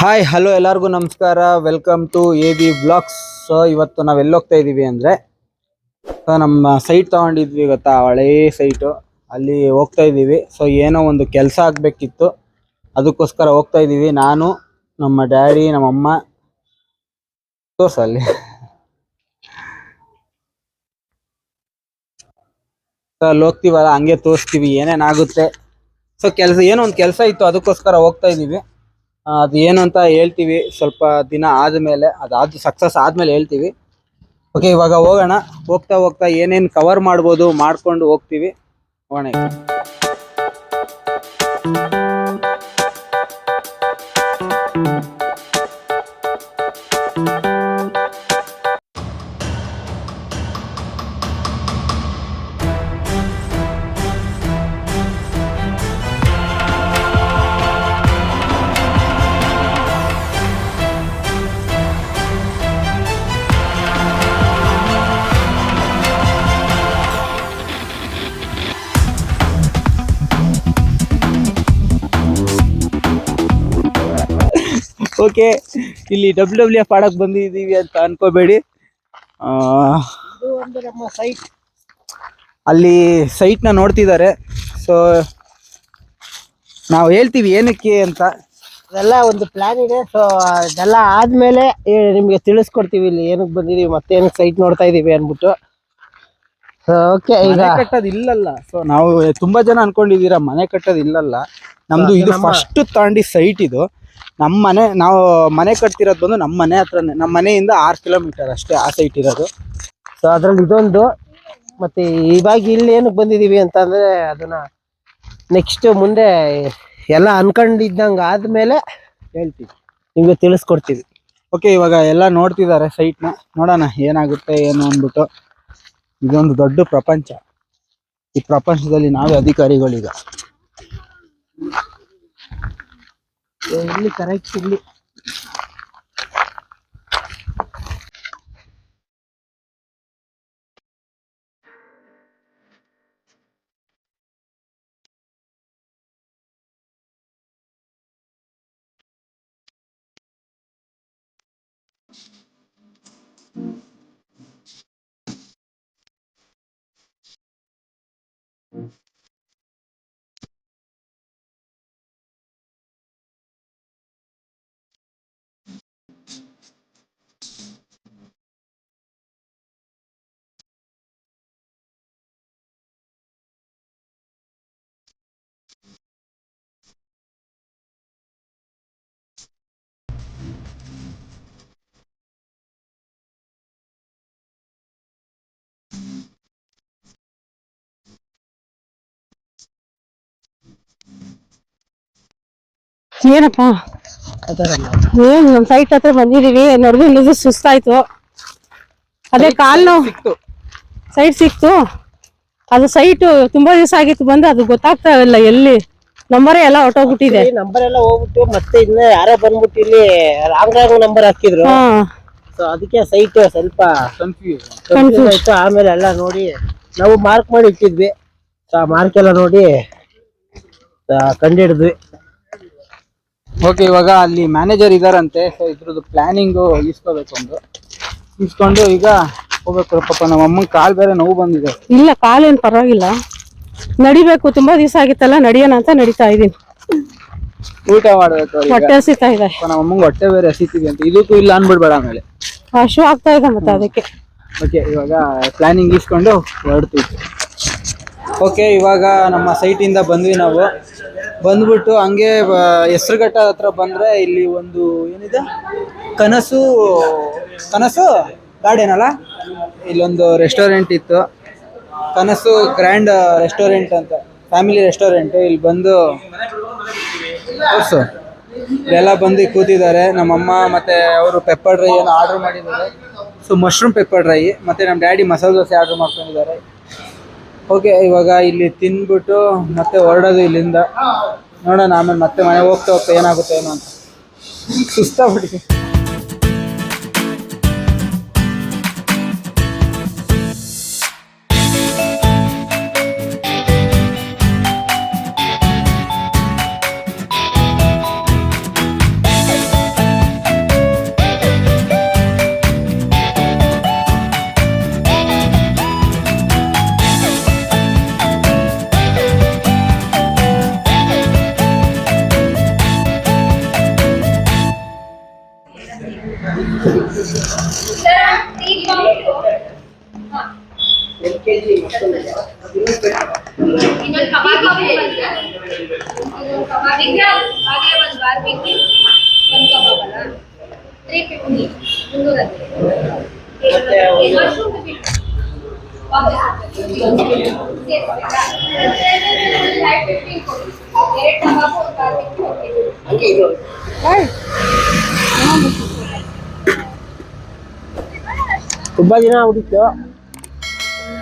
Hi hello ಎಲ್ಲರಿಗೂ ನಮಸ್ಕಾರ. Welcome to A B blogs. So ಇವತ್ತು ನಾವು ಎಲ್ಲಿ ಹೋಗ್ತಾ ಇದ್ದೀವಿ ಅಂದರೆ ನಮ್ಮ ಸೈಟ್ ತೊಗೊಂಡಿದ್ವಿ ಗೊತ್ತಾ, ಹಳೇ ಸೈಟು, ಅಲ್ಲಿ ಹೋಗ್ತಾ ಇದ್ದೀವಿ. ಸೊ ಏನೋ ಒಂದು ಕೆಲಸ ಆಗಬೇಕಿತ್ತು, ಅದಕ್ಕೋಸ್ಕರ ಹೋಗ್ತಾ ಇದ್ದೀವಿ. ನಾನು, ನಮ್ಮ ಡ್ಯಾಡಿ, ನಮ್ಮಮ್ಮ. ಅಲ್ಲಿ ಸೊ ಅಲ್ಲಿ ಹೋಗ್ತೀವಲ್ಲ, ಹಂಗೆ ತೋರಿಸ್ತೀವಿ ಏನೇನಾಗುತ್ತೆ. ಸೊ ಏನೋ ಒಂದು ಕೆಲಸ ಇತ್ತು, ಅದಕ್ಕೋಸ್ಕರ ಹೋಗ್ತಾ ಇದ್ದೀವಿ. ಅದು ಏನು ಅಂತ ಹೇಳ್ತೀವಿ ಸ್ವಲ್ಪ ದಿನ ಆದಮೇಲೆ, ಅದಾದ ಸಕ್ಸಸ್ ಆದಮೇಲೆ ಹೇಳ್ತೀವಿ. ಓಕೆ, ಇವಾಗ ಹೋಗೋಣ. ಹೋಗ್ತಾ ಹೋಗ್ತಾ ಏನೇನು ಕವರ್ ಮಾಡ್ಬೋದು ಮಾಡ್ಕೊಂಡು ಹೋಗ್ತೀವಿ. ಹೋಗೋಣ. ಓಕೆ, ಇಲ್ಲಿ WWF ಆಡಕ್ ಬಂದಿದ್ದೀವಿ ಅಂತ ಅನ್ಕೋಬೇಡಿ. ನಮ್ಮ ಸೈಟ್, ಅಲ್ಲಿ ಸೈಟ್ನ ನೋಡ್ತಿದ್ದಾರೆ. ಸೊ ನಾವು ಹೇಳ್ತೀವಿ ಏನಕ್ಕೆ ಅಂತ. ಅದೆಲ್ಲ ಒಂದು ಪ್ಲಾನ್ ಇದೆ. ಸೊ ಅದೆಲ್ಲ ಆದ್ಮೇಲೆ ನಿಮ್ಗೆ ತಿಳಿಸ್ಕೊಡ್ತೀವಿ ಇಲ್ಲಿ ಏನಕ್ಕೆ ಬಂದಿದೀವಿ, ಮತ್ತೆ ಏನಕ್ಕೆ ಸೈಟ್ ನೋಡ್ತಾ ಇದೀವಿ ಅನ್ಬಿಟ್ಟು. ಓಕೆ, ಈಗ ಕಟ್ಟೋದು ಇಲ್ಲಲ್ಲ. ಸೊ ನಾವು ತುಂಬಾ ಜನ ಅನ್ಕೊಂಡಿದೀರಾ ಮನೆ ಕಟ್ಟೋದು ಇಲ್ಲಲ್ಲ. ನಮ್ದು ಇದು ಫಸ್ಟ್ ತಗೊಂಡಿ ಸೈಟ್. ಇದು ನಮ್ಮ ಮನೆ, ನಾವು ಮನೆ ಕಟ್ತಿರೋದು ಬಂದು ನಮ್ಮ ಮನೆ ಹತ್ರನೇ, ನಮ್ಮ ಮನೆಯಿಂದ 6 ಕಿಲೋಮೀಟರ್ ಅಷ್ಟೇ ಆ ಸೈಟ್ ಇರೋದು. ಸೊ ಅದ್ರಲ್ಲಿ ಇದೊಂದು. ಮತ್ತೆ ಇವಾಗ ಇಲ್ಲಿ ಏನಕ್ಕೆ ಬಂದಿದೀವಿ ಅಂತಂದ್ರೆ, ಅದನ್ನ ನೆಕ್ಸ್ಟ್ ಮುಂದೆ ಎಲ್ಲ ಅನ್ಕೊಂಡಿದ್ದಂಗೆ ಆದ್ಮೇಲೆ ಹೇಳ್ತೀವಿ, ನಿಮ್ಗೆ ತಿಳಿಸ್ಕೊಡ್ತೀವಿ. ಓಕೆ, ಇವಾಗ ಎಲ್ಲ ನೋಡ್ತಿದ್ದಾರೆ ಸೈಟ್ನ. ನೋಡೋಣ ಏನಾಗುತ್ತೆ ಏನು ಅಂದ್ಬಿಟ್ಟು. ಇದೊಂದು ದೊಡ್ಡ ಪ್ರಪಂಚ. ಈ ಪ್ರಪಂಚದಲ್ಲಿ ನಾವೇ ಅಧಿಕಾರಿಗಳೀಗ. ಇಲ್ಲಿ ಕರೆಕ್ಟ್ ಇಲ್ಲಿ ಏನಪ್ಪ ಏನ್ ನಮ್ ಸೈಟ್ ಹತ್ರ ಬಂದಿದೀವಿ. ನೋಡಿದ್ರೆ ಇಲ್ಲಿದ್ದು ಸುಸ್ತಾಯ್ತು. ಅದೇ ಕಾಲ್ ನೋವು. ಸೈಟ್ ಸಿಕ್ತು. ಅದು ಸೈಟ್ ತುಂಬಾ ದಿವಸ ಆಗಿತ್ತು ಬಂದು, ಅದು ಗೊತ್ತಾಗ್ತಾ ಇಲ್ಲ ಎಲ್ಲಿ ನಂಬರೇ ಎಲ್ಲ ಹೊಟ್ಟೋಗ್ಬಿಟ್ಟಿದೆ. ನಂಬರ್ ಎಲ್ಲ ಹೋಗ್ಬಿಟ್ಟು ಮತ್ತೆ ಇನ್ನ ಯಾರೋ ಬಂದ್ಬಿಟ್ಟು ಇಲ್ಲಿ ರಾಂಗ್ ನಂಬರ್ ಹಾಕಿದ್ರು. ಸೊ ಅದಕ್ಕೆ ಸೈಟ್ ಸ್ವಲ್ಪ ಕನ್ಫ್ಯೂಸ್ ಆಯ್ತು. ಆಮೇಲೆ ಎಲ್ಲ ನೋಡಿ ನಾವು ಮಾರ್ಕ್ ಮಾಡಿ ಇಟ್ಟಿದ್ವಿ. ಸೊ ಆ ಮಾರ್ಕ್ ಎಲ್ಲ ನೋಡಿ ಕಂಡಿಡಿದ್ವಿ. ಓಕೆ, ಇವಾಗ ಅಲ್ಲಿ ಮ್ಯಾನೇಜರ್ ಇದಾರಂತೆ. ಸೊ ಇದ್ರದ್ದು ಪ್ಲಾನಿಂಗು ಇಸ್ಕೊಂಡು ಈಗ ಹೋಗ್ಬೇಕು. ಪಾಪ ನಮ್ಮ ಅಮ್ಮಂಗೆ ಕಾಲ್ ಬೇರೆ ನೋವು ಬಂದಿದೆ. ಇಲ್ಲ, ಕಾಲೇನ್ ಪರವಾಗಿಲ್ಲ, ನಡಿಬೇಕು. ತುಂಬಾ ದಿವಸ ಆಗಿತ್ತಲ್ಲ, ನಡಿಯೋಣ ಅಂತ ನಡೀತಾ ಇದೀನಿ. ಊಟ ಮಾಡ್ಬೇಕು, ಹೊಟ್ಟೆ ಹಸಿತಾ ಇದೆ. ನಮ್ಮ ಅಮ್ಮಂಗೆ ಹೊಟ್ಟೆ ಬೇರೆ ಹಸಿತೀವಿ ಅಂತ. ಇದಕ್ಕೂ ಇಲ್ಲ ಅನ್ಬಿಡ್ಬೇಡ, ಆಮೇಲೆ ಹಶು ಆಗ್ತಾ ಇದೆ ಮತ್ತೆ ಅದಕ್ಕೆ. ಓಕೆ, ಇವಾಗ ಪ್ಲಾನಿಂಗ್ ಇಸ್ಕೊಂಡು ಹೊರಡ್ತೀವಿ. ಓಕೆ, ಇವಾಗ ನಮ್ಮ ಸೈಟಿಂದ ಬಂದ್ವಿ ನಾವು. ಬಂದ್ಬಿಟ್ಟು ಹಂಗೆ ಹೆಸರುಘಟ್ಟ ಹತ್ರ ಬಂದರೆ ಇಲ್ಲಿ ಒಂದು ಏನಿದೆ, ಕನಸು ಗಾರ್ಡನ್ ಅಲ್ಲ, ಇಲ್ಲೊಂದು ರೆಸ್ಟೋರೆಂಟ್ ಇತ್ತು. ಕನಸು ಗ್ರ್ಯಾಂಡ್ ರೆಸ್ಟೋರೆಂಟ್ ಅಂತ, ಫ್ಯಾಮಿಲಿ ರೆಸ್ಟೋರೆಂಟ್. ಇಲ್ಲಿ ಬಂದು ತೋರಿಸು, ಇಲ್ಲೆಲ್ಲ ಬಂದು ಕೂತಿದ್ದಾರೆ. ನಮ್ಮಮ್ಮ ಮತ್ತು ಅವರು ಪೆಪ್ಪರ್ ಡ್ರೈ ಏನೋ ಆರ್ಡ್ರ್ ಮಾಡಿದ್ದಾರೆ. ಸೊ ಮಶ್ರೂಮ್ ಪೆಪ್ಪರ್ ಡ್ರೈ, ಮತ್ತು ನಮ್ಮ ಡ್ಯಾಡಿ ಮಸಾಲೆ ದೋಸೆ ಆರ್ಡ್ರ್ ಮಾಡ್ಕೊಂಡಿದ್ದಾರೆ. ಓಕೆ, ಇವಾಗ ಇಲ್ಲಿ ತಿಂದ್ಬಿಟ್ಟು ಮತ್ತೆ ಹೊರಡೋದು ಇಲ್ಲಿಂದ. ನೋಡೋಣ ಆಮೇಲೆ ಮತ್ತೆ ಮನೆ ಹೋಗ್ತಾ ಏನಾಗುತ್ತೆ ಏನೋ ಅಂತ. ಸುಸ್ತಾಗ್ಬಿಟ್ಟಿದೆ. kg ಮಶ್ರೂಮ್ ಇದೆ. ಇನ್ನೊಂದು ಕಬಾಬ್ ಬಂದ್ರೆ ಕಬಾಬಿಗೆ ಹಾಗೆ ಒಂದು ಬಾರ್ಬಿಗೆ ಒಂದು ಕಬಾಬ್ ಅಲ್ಲ 350 ಮತ್ತೆ ಒಂದು ಮಶ್ರೂಮ್ ಹಂಗೆ ಇದು ತುಂಬಾ ದಿನ ಆಗ್ಬಿಟ್ಟಿತ್ತು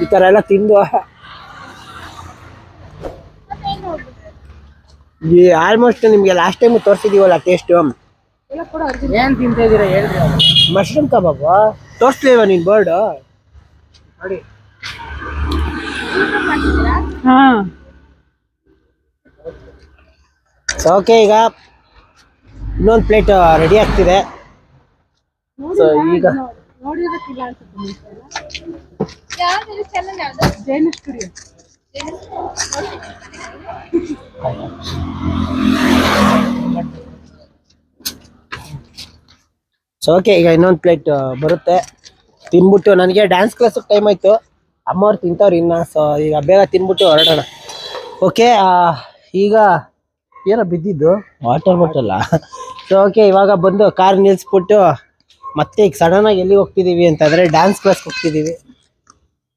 ಈ ತರ ಎಲ್ಲ ತಿಂದು. ಈ ಆಲ್ಮೋಸ್ಟ್ ನಿಮ್ಗೆ ಲಾಸ್ಟ್ ಟೈಮ್ ತೋರಿಸಿದೀವಲ್ಲ ಟೇಸ್ಟ್. ಏನ್ ತಿಂತ ಇದೀರಾ ಹೇಳ್ರಿ? ಮಶ್ರೂಮ್ ಕಬಾಬ್ ತೋರಿಸ್ಲಿಲ್ವ ನೀನ್ ಬರ್ಡ್ ನೋಡಿ. ಹಾ ಓಕೆ, ಈಗ ಇನ್ನೊಂದು ಪ್ಲೇಟ್ ರೆಡಿ ಆಗ್ತಿದೆ. ಸೊ ಈಗ ನೋಡಿರೋಕ್ಕಿಲ್ಲ ಅನ್ಸುತ್ತೆ. ಯಾವ್ದು ಚಾನಲ್ ಯಾವ್ದು? ಜೈನ ಸ್ಟುಡಿಯೋ. ಸೊ ಓಕೆ, ಈಗ ಇನ್ನೊಂದು ಪ್ಲೇಟ್ ಬರುತ್ತೆ. ತಿನ್ಬಿಟ್ಟು ನನಗೆ ಡ್ಯಾನ್ಸ್ ಕ್ಲಾಸಿಗೆ ಟೈಮ್ ಆಯಿತು. ಅಮ್ಮವ್ರು ತಿಂತವ್ರು ಇನ್ನು. ಸೊ ಈಗ ಬೇಗ ತಿನ್ಬಿಟ್ಟು ಹೊರಡೋಣ. ಓಕೆ, ಈಗ ಏನೋ ಬಿದ್ದಿದ್ದು ವಾಟರ್ ಬಾಟಲ್ಲ. ಸೊ ಓಕೆ, ಇವಾಗ ಬಂದು ಕಾರ್ ನಿಲ್ಲಿಸ್ಬಿಟ್ಟು ಮತ್ತೆ ಈಗ ಸಡನ್ನಾಗಿ ಎಲ್ಲಿಗೆ ಹೋಗ್ತಿದ್ದೀವಿ ಅಂತಂದರೆ ಡ್ಯಾನ್ಸ್ ಕ್ಲಾಸ್ಗೆ ಹೋಗ್ತಿದ್ದೀವಿ.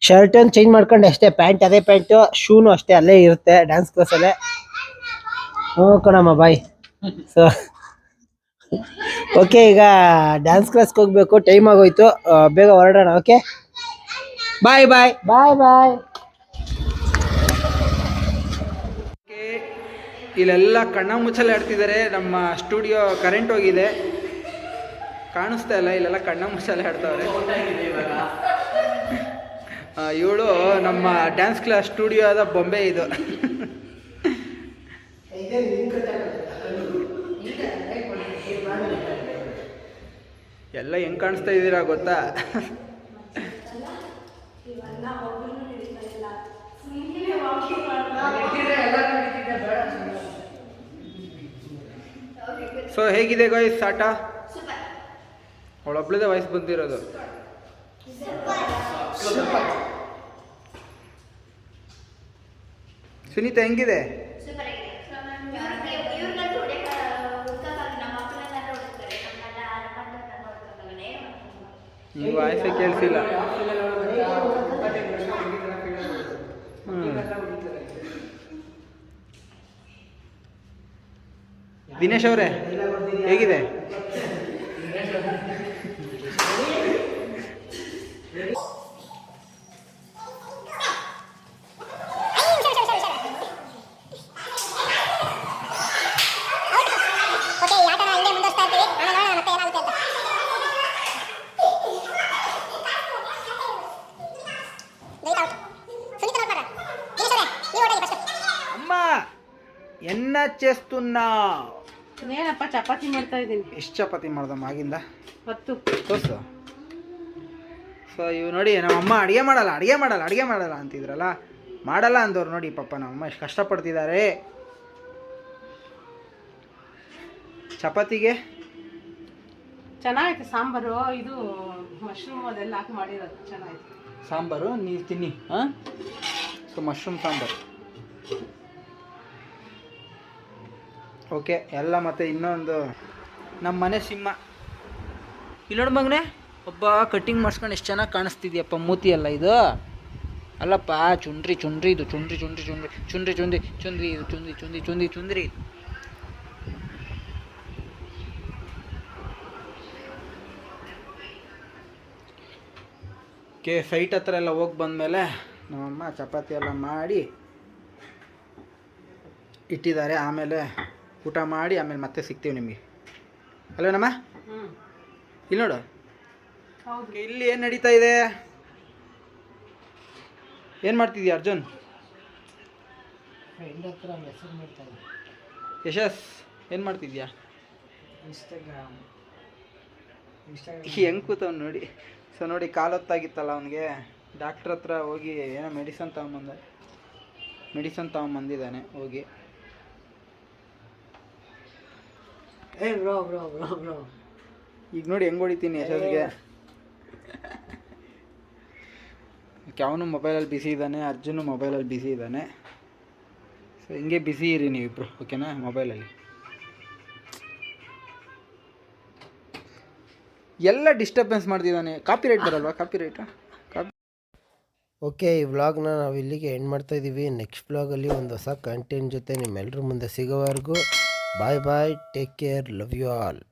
ಶರ್ಟನ್ನು ಚೇಂಜ್ ಮಾಡ್ಕೊಂಡು ಅಷ್ಟೇ, ಪ್ಯಾಂಟ್ ಅದೇ ಪ್ಯಾಂಟು, ಶೂನು ಅಷ್ಟೇ ಅಲ್ಲೇ ಇರುತ್ತೆ ಡ್ಯಾನ್ಸ್ ಕ್ಲಾಸಲ್ಲೇ. ಹ್ಞೂ ಕಣಮ್ಮ ಬಾಯ್. ಸೊ ಓಕೆ, ಈಗ ಡ್ಯಾನ್ಸ್ ಕ್ಲಾಸ್ಗೆ ಹೋಗ್ಬೇಕು, ಟೈಮ್ ಆಗೋಯ್ತು. ಬೇಗ ಹೊರಡೋಣ. ಓಕೆ, ಬಾಯ್ ಬಾಯ್ ಬಾಯ್ ಬಾಯ್. ಇಲ್ಲೆಲ್ಲ ಕಣ್ಣ ಮುಚ್ಚಲೆ ಆಡ್ತಿದ್ದಾರೆ. ನಮ್ಮ ಸ್ಟುಡಿಯೋ ಕರೆಂಟ್ ಹೋಗಿದೆ, ಕಾಣಿಸ್ತಾ ಇಲ್ಲ. ಇಲ್ಲೆಲ್ಲ ಕಣ್ಣ ಮುಚ್ಚಲೆ ಆಡ್ತಾವ್ರೆ. ಇವಳು ನಮ್ಮ ಡ್ಯಾನ್ಸ್ ಕ್ಲಾಸ್ ಸ್ಟುಡಿಯೋದ ಬೊಂಬೆ ಇದು. ಎಲ್ಲ ಹೆಂಗ್ ಕಾಣಿಸ್ತಾ ಇದ್ದೀರಾ ಗೊತ್ತಾ? ಸೊ ಹೇಗಿದೆ ಗಾಯ್ಸ್ ಆಟ? ಅವಳೊಬ್ಳದೇ ವಯಸ್ಸು ಬಂದಿರೋದು. ಸುನೀತಾ ಹೆಂಗಿದೆ? ನೀವು ವಾಯ್ಸೇ ಕೇಳಿಸಿಲ್ಲ. ದಿನೇಶ್ ಅವರೇ ಹೇಗಿದೆ? అమ్మ ఎన్న చేస్తున్నా? ಏನಪ್ಪ ಚಪಾತಿ ಮಾಡ್ತಾ ಇದ್ದೀನಿ. ಎಷ್ಟು ಚಪಾತಿ ಮಾಡ್ದಮ್ಮ ಆಗಿಂದ? 10 ತೋರ್ಸು. ಸೊ ಇವು ನೋಡಿ, ನಮ್ಮಮ್ಮ ಅಡುಗೆ ಮಾಡಲ್ಲ ಅಂತಿದ್ರಲ್ಲ, ಮಾಡಲ್ಲ ಅಂದವ್ರು ನೋಡಿ ಪಾಪ ನಮ್ಮಮ್ಮ ಎಷ್ಟು ಕಷ್ಟಪಡ್ತಿದ್ದಾರೆ ಚಪಾತಿಗೆ. ಚೆನ್ನಾಗೈತೆ ಸಾಂಬಾರು. ಇದು ಮಶ್ರೂಮ್ ಅದೆಲ್ಲ ಹಾಕಿ ಮಾಡಿರೋದು ಚೆನ್ನಾಗೈತೆ ಸಾಂಬಾರು. ನೀವು ತಿನ್ನಿ. ಹಾಂ, ಸೊ ಮಶ್ರೂಮ್ ಸಾಂಬಾರು. ಓಕೆ ಎಲ್ಲ. ಮತ್ತು ಇನ್ನೊಂದು ನಮ್ಮ ಮನೆ ಸಿಂಹ ಇಲ್ಲಿ ನೋಡಿ ಮಗನೇ, ಒಬ್ಬ ಕಟ್ಟಿಂಗ್ ಮಾಡಿಸ್ಕೊಂಡು ಎಷ್ಟು ಚೆನ್ನಾಗಿ ಕಾಣಿಸ್ತಿದ್ಯಪ್ಪ ಮೂತಿ ಎಲ್ಲ. ಇದು ಅಲ್ಲಪ್ಪ, ಚುಂಡ್ರಿ ಇದು ಚುಂಡ್ರಿ ಇದು ಚುಂದ್ರಿ. ಸೈಟ್ ಹತ್ರ ಎಲ್ಲ ಹೋಗಿ ಬಂದಮೇಲೆ ನಮ್ಮಮ್ಮ ಚಪಾತಿ ಎಲ್ಲ ಮಾಡಿ ಇಟ್ಟಿದ್ದಾರೆ. ಆಮೇಲೆ ಊಟ ಮಾಡಿ ಆಮೇಲೆ ಮತ್ತೆ ಸಿಗ್ತೀವಿ ನಿಮಗೆ. ಅಲ್ವೇನಮ್ಮ? ಇಲ್ಲಿ ನೋಡು. ಇಲ್ಲಿ ಏನು ನಡೀತಾ ಇದೆ? ಏನು ಮಾಡ್ತಿದ್ಯಾ ಅರ್ಜುನ್? ಯಶಸ್ ಏನು ಮಾಡ್ತಿದ್ಯಾ? ಹೆಂಗೆ ಕೂತವ್ನು ನೋಡಿ. ಸೊ ನೋಡಿ, ಕಾಲೊತ್ತಾಗಿತ್ತಲ್ಲ ಅವನಿಗೆ, ಡಾಕ್ಟ್ರ್ ಹತ್ರ ಹೋಗಿ ಏನೋ ಮೆಡಿಸನ್ ತಗೊಂಬಂದಿದ್ದಾನೆ ಹೋಗಿ. ಈಗ ನೋಡಿ ಹೆಂಗೆ ಹೊಡಿತೀನಿ ಯಶಸ್ಗೆ. ಓಕೆ, ಅವನು ಮೊಬೈಲಲ್ಲಿ ಬಿಸಿ ಇದ್ದಾನೆ, ಅರ್ಜುನು ಮೊಬೈಲಲ್ಲಿ ಬಿಸಿ ಇದ್ದಾನೆ. ಸೊ ಹಿಂಗೆ ಬಿಸಿ ಇರಿ ನೀವಿಬ್ರು, ಓಕೆನಾ? ಮೊಬೈಲಲ್ಲಿ ಎಲ್ಲ ಡಿಸ್ಟರ್ಬೆನ್ಸ್ ಮಾಡ್ತಿದ್ದಾನೆ. ಕಾಪಿ ರೈಟ್ ಬರಲ್ವಾ? ಕಾಪಿ ರೈಟಾ? ಓಕೆ, ಈ ವ್ಲಾಗ್ನ ನಾವು ಇಲ್ಲಿಗೆ ಎಂಡ್ ಮಾಡ್ತಾ ಇದ್ದೀವಿ. ನೆಕ್ಸ್ಟ್ ವ್ಲಾಗಲ್ಲಿ ಒಂದು ಹೊಸ ಕಂಟೆಂಟ್ ಜೊತೆ ನಿಮ್ಮೆಲ್ಲರ ಮುಂದೆ ಸಿಗೋವರೆಗೂ bye bye, take care, love you all.